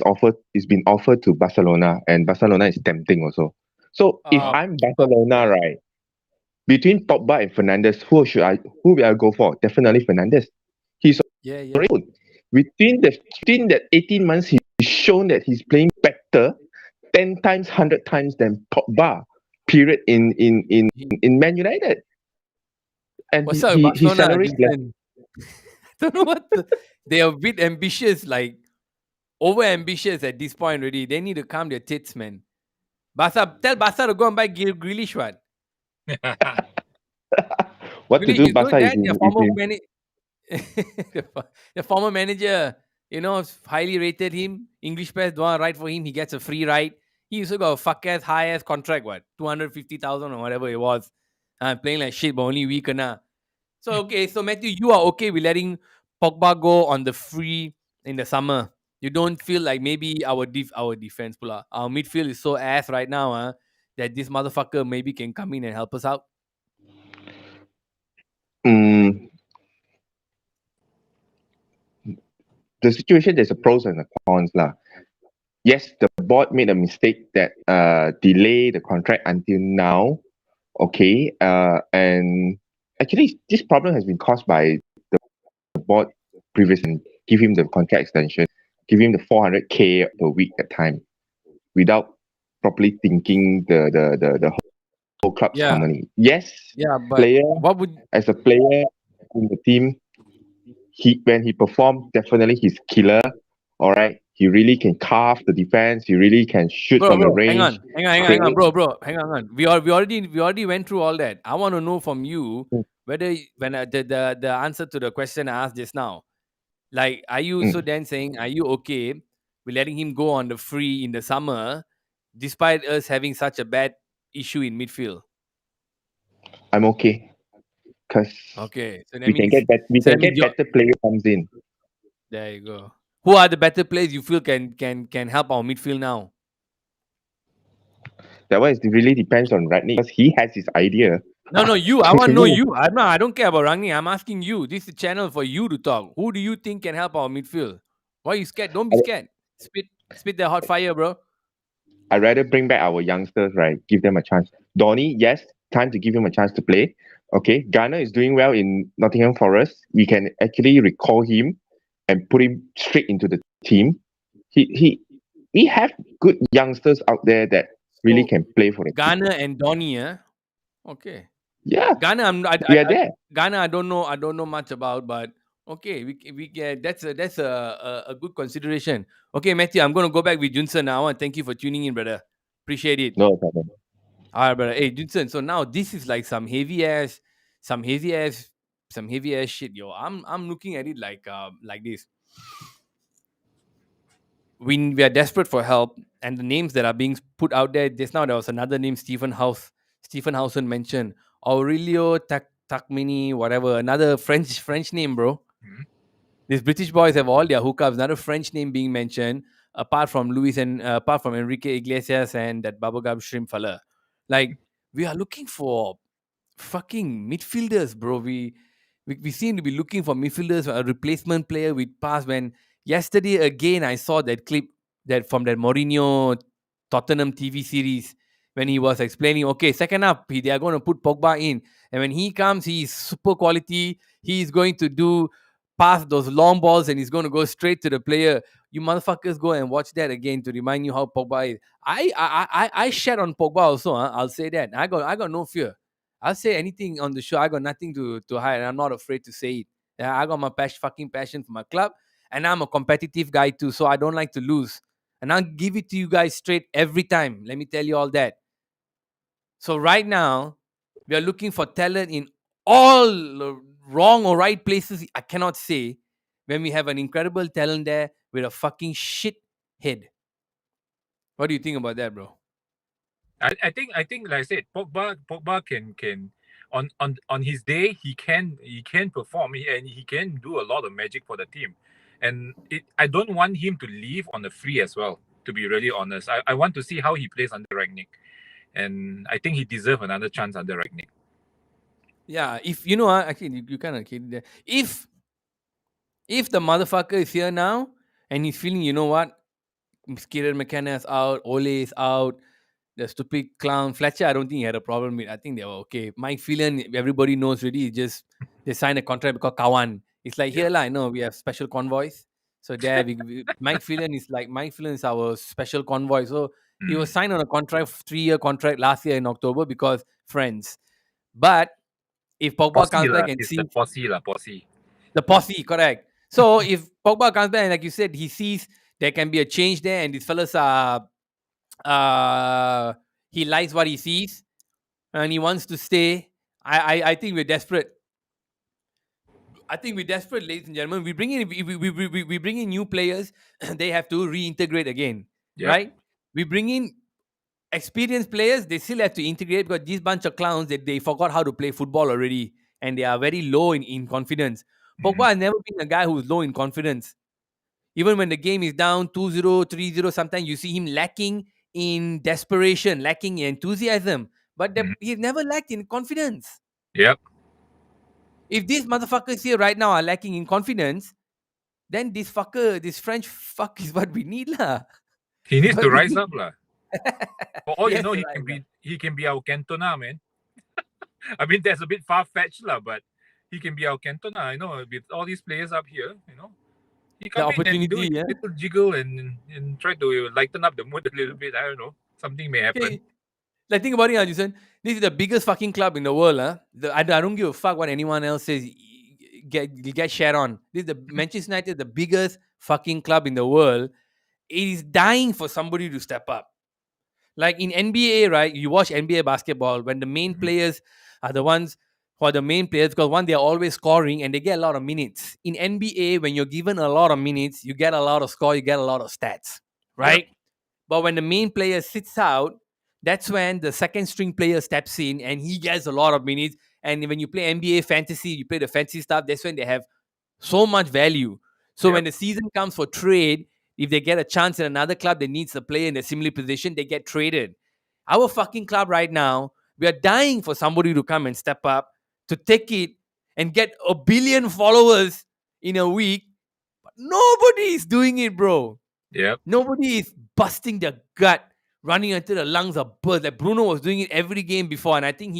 C: been offered to Barcelona, and Barcelona is tempting also. So if I'm Barcelona, right, between Pogba and Fernandes, who will I go for? Definitely Fernandes. He's already good. Within that 18 months, he's shown that he's playing better 10 times, 100 times than Pogba. Period in Man United. And
A: What's up, with
C: his
A: Barcelona?
C: salary is less.
A: Don't know what they are a bit ambitious, like over ambitious at this point already. They need to calm their tits, man. Tell Barca to go and buy Grealish, what?
C: What to
A: Grealish
C: do?
A: is
C: Barca
A: good,
C: is
A: that the former manager, highly rated him. English press don't want to write for him. He gets a free ride. He also got a fuck ass high ass contract, what 250,000 or whatever it was. Playing like shit, but only weak enough. So okay, so Matthew, you are okay with letting Pogba go on the free in the summer. You don't feel like maybe our defense, our midfield is so ass right now, that this motherfucker maybe can come in and help us out.
C: The situation, there's a pros and a cons lah. Yes, the board made a mistake that delay the contract until now. Okay, and actually this problem has been caused by the board previously. Give him the contract extension, give him the 400K per week at time, without properly thinking the whole club's harmony. Yes,
A: but what would
C: as a player in the team, when he performed, definitely he's killer. All right, he really can carve the defense. He really can shoot from the range.
A: Hang on, bro. Hang on. We already went through all that. I want to know from you whether when the answer to the question I asked just now, like, are you so then saying, are you okay with letting him go on the free in the summer, despite us having such a bad issue in midfield?
C: I'm okay, because
A: okay, so that
C: we can
A: means
C: get better player comes in.
A: There you go. Who are the better players you feel can help our midfield now?
C: That one really depends on Rangnick, because he has his idea.
A: No, you. I want to know you. I don't care about Rangnick. I'm asking you. This is a channel for you to talk. Who do you think can help our midfield? Why are you scared? Don't be scared. Spit the hot fire, bro.
C: I'd rather bring back our youngsters, right? Give them a chance. Donny, yes, time to give him a chance to play. Okay, Garner is doing well in Nottingham Forest. We can actually recall him and put him straight into the team. We have good youngsters out there that really can play for the
A: Garner and Donny, okay.
C: Yeah,
A: Garner,
C: we are there.
A: Garner, I don't know much about, but okay, we get that's a good consideration. Okay, Matthew, I'm gonna go back with Junsen now, and thank you for tuning in, brother. Appreciate it.
C: No problem.
A: All right, brother. Hey, Junsen. So now this is like some heavy ass shit, yo. I'm looking at it like this. We are desperate for help, and the names that are being put out there. Just now there was another name, Stephen Hausen mentioned. Aurelio Takmini, whatever, another French name, bro. These British boys have all their hookups. Another French name being mentioned, apart from Enrique Iglesias and that bubblegum shrimp fella. Like, we are looking for fucking midfielders, bro. We seem to be looking for midfielders, a replacement player with pass. When yesterday again I saw that clip that from that Mourinho Tottenham TV series when he was explaining, okay, second half they are going to put Pogba in, and when he comes, he's super quality. He's going to do pass those long balls, and he's going to go straight to the player. You motherfuckers go and watch that again to remind you how Pogba is. I shat on Pogba also. Huh? I'll say that. I got no fear. I'll say anything on the show. I got nothing to hide. I'm not afraid to say it. Yeah, I got my fucking passion for my club, and I'm a competitive guy too. So I don't like to lose, and I'll give it to you guys straight every time. Let me tell you all that. So right now, we are looking for talent in all wrong or right places. I cannot say when we have an incredible talent there with a fucking shit head. What do you think about that, bro?
B: I think like I said, Pogba can on his day he can perform, and he can do a lot of magic for the team, and I don't want him to leave on the free as well. To be really honest, I want to see how he plays under RANGNICK, and I think he deserves another chance under RANGNICK.
A: Yeah, if you know, actually, you kind of kidding there. If the motherfucker is here now and he's feeling, you know what, Kieran McKenna is out, Ole is out, the stupid clown Fletcher, I don't think he had a problem with. I think they were okay. Mike Phelan, everybody knows already. Just they signed a contract because Kawan. It's like here, I know we have special convoys. So there, Mike Phelan is our special convoy. So he was signed on a contract, 3-year contract last year in October because friends. But if Pogba comes back and
B: It's
A: sees
B: the posse.
A: the posse, correct. So if Pogba comes back and like you said, he sees there can be a change there, and these fellas are he likes what he sees and he wants to stay. I think we're desperate. I think we're desperate, ladies and gentlemen. We bring in new players. They have to reintegrate again,
B: Yep.
A: right? We bring in experienced players. They still have to integrate because these bunch of clowns that they forgot how to play football already, and they are very low in confidence. Pogba has never been a guy who's low in confidence. Even when the game is down 2-0, 3-0, sometimes you see him lacking in desperation, lacking in enthusiasm. But he's never lacked in confidence.
B: Yep.
A: If these motherfuckers here right now are lacking in confidence, then this French fuck is what we need, lah.
B: He needs to rise up, lah. For all you know,
A: Right.
B: he can be our Cantona, man. I mean, that's a bit far fetched, lah, but he can be our Cantona. I know with all these players up here, he
A: The
B: come in and do a
A: opportunity, yeah.
B: little jiggle and try to lighten up the mood a little bit. I don't know, something may happen.
A: Okay. Like, think about it, Jason. This is the biggest fucking club in the world, huh? I don't give a fuck what anyone else says. Get shared on. This is the Manchester United, the biggest fucking club in the world. It is dying for somebody to step up. Like in NBA, right? You watch NBA basketball when the main players are the ones who are the main players because one, they're always scoring and they get a lot of minutes. In NBA, when you're given a lot of minutes, you get a lot of score, you get a lot of stats, right?
B: Yep.
A: But when the main player sits out, that's when the second string player steps in and he gets a lot of minutes. And when you play NBA fantasy, you play the fantasy stuff, that's when they have so much value. So when the season comes for trade, if they get a chance in another club that needs a player in a similar position, they get traded. Our fucking club right now, we are dying for somebody to come and step up, to take it and get 1 billion followers in a week. But nobody is doing it, bro.
B: Yep.
A: Nobody is busting their gut, running until the lungs are burst. Like Bruno was doing it every game before, and I think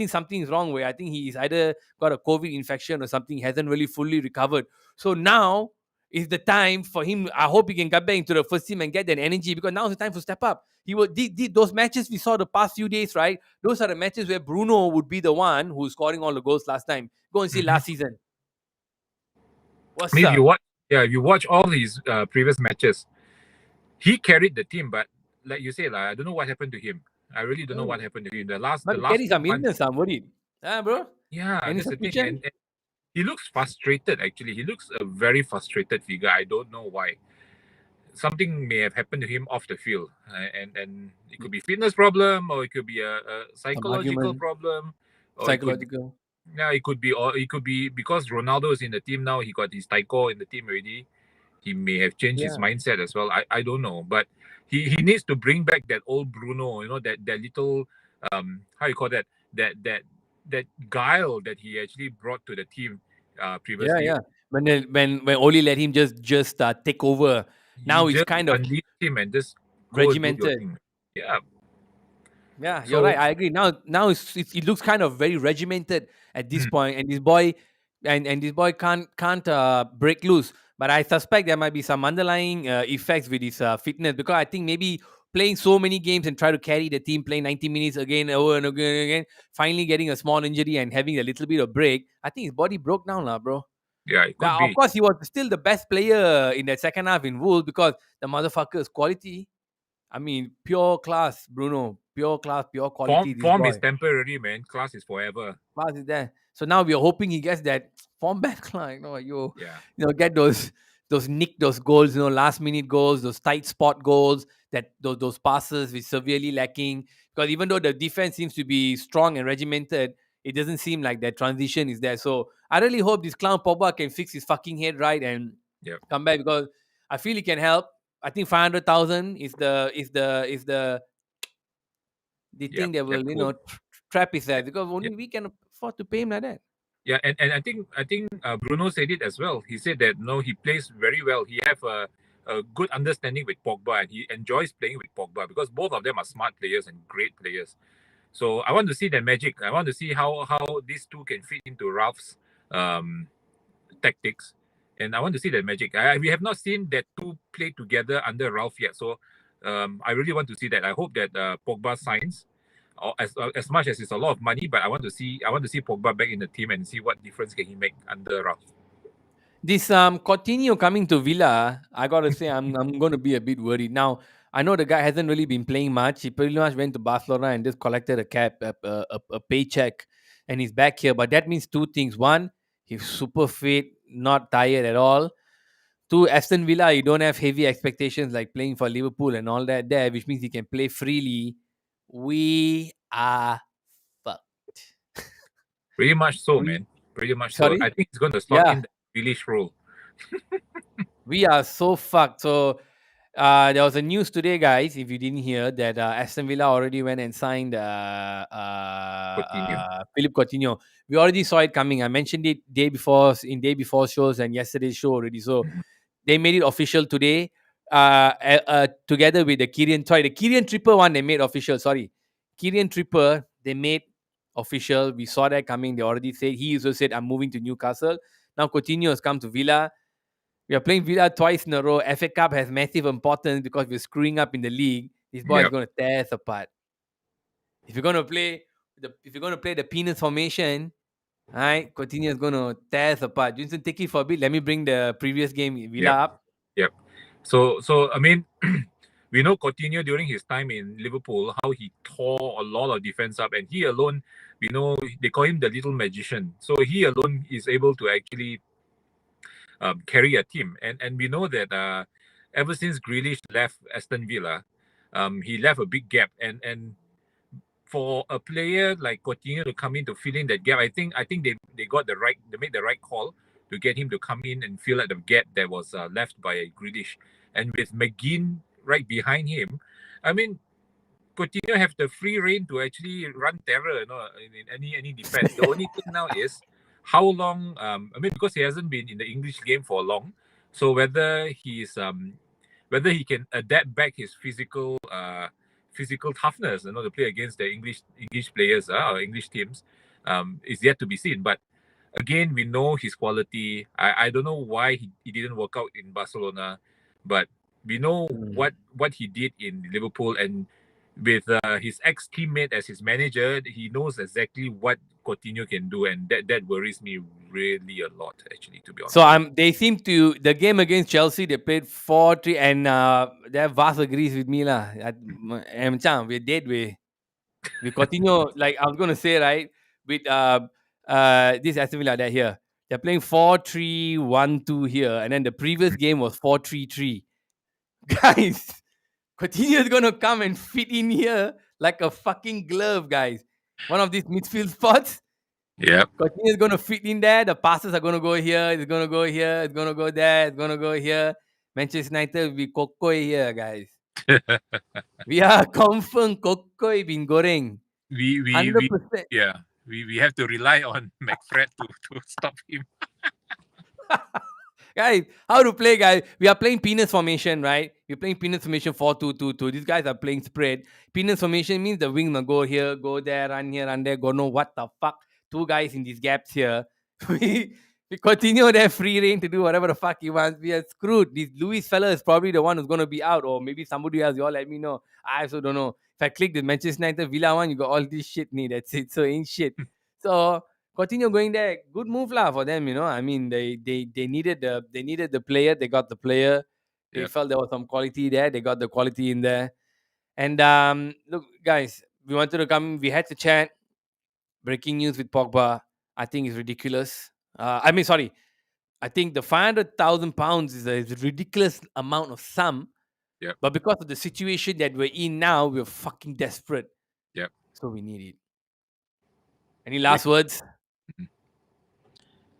A: something is wrong with. I think he's either got a COVID infection or something. He hasn't really fully recovered. So now is the time for him. I hope he can get back into the first team and get that energy because now is the time to step up. He will those matches we saw the past few days, right? Those are the matches where Bruno would be the one who's scoring all the goals last time. Go and see last season. What's up?
B: If you watch all his previous matches, he carried the team, but like you say, I don't know what happened to him. I really don't know what happened to him. The last
A: carry some illness, I'm worried. Bro?
B: Yeah,
A: Any
B: that's the thing.
A: suspicion?
B: And he looks frustrated, actually. He looks a very frustrated figure. I don't know why. Something may have happened to him off the field. And it could be fitness problem, or it could be a psychological problem. Or
A: Psychological.
B: it could be because Ronaldo is in the team now. He got his Taiko in the team already. He may have changed his mindset as well. I don't know, but he needs to bring back that old Bruno. That little how you call that guile that he actually brought to the team
A: Yeah,
B: previously.
A: yeah. When Oli let him just take over,
B: You
A: now it's
B: just
A: kind of
B: unleash him and just go do your
A: regimented.
B: thing. Yeah.
A: Yeah, you're right.
B: So
A: I agree. Now it looks kind of very regimented at this
B: mm,
A: point, and this boy can't break loose. But I suspect there might be some underlying effects with his fitness, because I think maybe playing so many games and try to carry the team, playing 90 minutes again, over and again and again, finally getting a small injury and having a little bit of break. I think his body broke down, lah, bro.
B: yeah, it could
A: Now, of
B: be
A: course, he was still the best player in that second half in Wolves, because the motherfucker is quality. I mean, pure class, Bruno. Pure class, pure quality, this
B: form is
A: boy.
B: temporary, man. Class is forever.
A: Class is there. So now we are hoping he gets that form back. Like,
B: Yeah.
A: get those goals, last minute goals, those tight spot goals, that those passes which severely lacking. Because even though the defense seems to be strong and regimented, it doesn't seem like that transition is there. So I really hope this clown Pogba can fix his fucking head right and
B: Yep.
A: come back, because I feel he can help. I think 500,000 is the
B: Yep.
A: thing that
B: That
A: will
B: cool.
A: trap his ass, because
B: Yeah.
A: only we can afford to pay him like that.
B: Yeah, and I think Bruno said it as well. He said that no, he plays very well. He have a good understanding with Pogba, and he enjoys playing with Pogba because both of them are smart players and great players. So I want to see the magic. I want to see how these two can fit into Ralph's um, tactics, and I want to see the magic. We have not seen that two play together under Ralph yet, so I really want to see that. I hope that Pogba signs. As much as it's a lot of money, but I want to see Pogba back in the team and see what difference can he make under Ralph.
A: This Coutinho coming to Villa, I gotta say, I'm gonna be a bit worried. Now, I know the guy hasn't really been playing much. He pretty much went to Barcelona and just collected a paycheck, and he's back here. But that means two things: one, he's super fit, not tired at all. Two, Aston Villa, you don't have heavy expectations like playing for Liverpool and all that there, which means he can play freely. We are fucked.
B: Pretty much so,
A: We
B: man. Pretty much so.
A: Sorry,
B: I think he's going to slot
A: yeah,
B: in the Grealish role.
A: we are so fucked. So there was a news today, guys. If you didn't hear that, Aston Villa already went and signed
B: Coutinho.
A: Philip Coutinho. We already saw it coming. I mentioned it day before shows and yesterday's show already. So
B: Mhm.
A: they made it official today. Together with the Kyrian Tripper one, they made official. Sorry, Kyrian Tripper, they made official. We saw that coming. They already said, he also said, I'm moving to Newcastle. Now Coutinho has come to Villa. We are playing Villa twice in a row. FA Cup has massive importance because we're screwing up in the league. This boy is
B: Yep.
A: going to tear us apart. If you're going to play the penis formation, all right, Coutinho is going to tear us apart. Junson, take it for a bit. Let me bring the previous game Villa
B: Yep.
A: up.
B: Yep. So I mean, we know Coutinho during his time in Liverpool how he tore a lot of defense up, and he alone, we know they call him the little magician. So he alone is able to actually carry a team, and we know that ever since Grealish left Aston Villa, he left a big gap, and for a player like Coutinho to come in to fill in that gap, I think they made the right call to get him to come in and fill out the gap that was left by Grealish, and with McGinn right behind him, I mean Coutinho have the free reign to actually run terror, in any defense. The only thing now is how long. I mean, because he hasn't been in the English game for long, so whether he can adapt back his physical toughness, to play against the English players or English teams, is yet to be seen. But again, we know his quality. I don't know why he didn't work out in Barcelona, but we know what he did in Liverpool, and with his ex teammate as his manager, he knows exactly what Coutinho can do, and that worries me really a lot, actually, to be
A: So
B: honest.
A: they seem to, the game against Chelsea, they played 4-3, and that Vas agrees with me lah. Macam we're dead we continue, like I was gonna say, right, with this Aston Villa that here. They're playing 4-3-1-2 here, and then the previous game was 4-3-3. Guys, Coutinho is gonna come and fit in here like a fucking glove, guys. One of these midfield spots.
B: Yeah.
A: Coutinho is gonna fit in there. The passes are gonna go here. It's gonna go here. It's gonna go there. It's gonna go here. Manchester United will be kokoi here, guys. We are confirm kokoi bin goreng.
B: we
A: 100%.
B: yeah, we have to rely on McFred to stop him.
A: Guys, how to play, guys? We are playing penis formation, right? We're playing penis formation 4-2-2-2. These guys are playing spread. Penis formation means the wing will go here, go there, run here, run there, go no, what the fuck? Two guys in these gaps here. we, we continue their free reign to do whatever the fuck he wants. We are screwed. This Luis fella is probably the one who's going to be out, or maybe somebody else. You all let me know. I also don't know. If I click the Manchester United Villa one, you got all this shit. That's it. So ain't shit. So continue going there. Good move lah for them, you know. I mean, they needed the player. They got the player. They
B: Yep.
A: felt there was some quality there. They got the quality in there. And look, guys, we wanted to come. We had to chat. Breaking news with Pogba. I think is ridiculous. Sorry. I think the £500,000 is a ridiculous amount of sum.
B: Yep.
A: But because of the situation that we're in now, we're fucking desperate.
B: Yep.
A: So we need it. Any last words?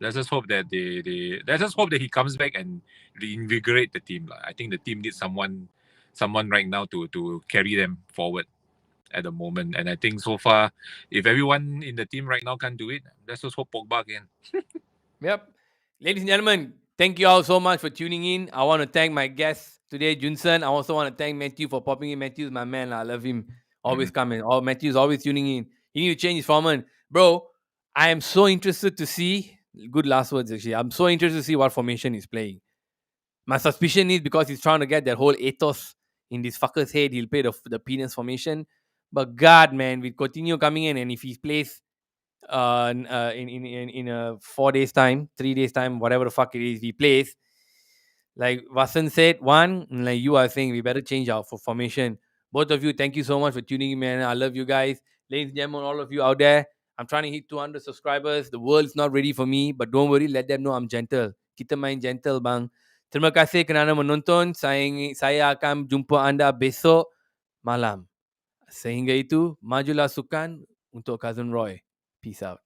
B: Let's just hope that let's just hope that he comes back and reinvigorate the team. I think the team needs someone right now to carry them forward at the moment. And I think so far, if everyone in the team right now can't do it, let's just hope Pogba can.
A: Yep. Ladies and gentlemen, thank you all so much for tuning in. I want to thank my guest today, Junsen. I also want to thank Matthew for popping in. Matthew's my man. I love him. Always coming. Oh, Matthew's always tuning in. He need to change his format. Bro, I am so interested to see. Good last words, actually. I'm so interested to see what formation he's playing. My suspicion is because he's trying to get that whole ethos in this fucker's head, he'll play the penis formation. But God, man, we continue coming in, and if he plays in a 4 days time, 3 days time, whatever the fuck it is he plays, like Vasant said, like you are saying, we better change our formation. Both of you, thank you so much for tuning in, man. I love you guys. Ladies and gentlemen, all of you out there, I'm trying to hit 200 subscribers. The world's not ready for me, but don't worry, let them know I'm gentle. Kita main gentle, bang. Terima kasih kerana menonton. Saya akan jumpa anda besok malam. Sehingga itu, majulah sukan untuk Cousin Roy. Peace out.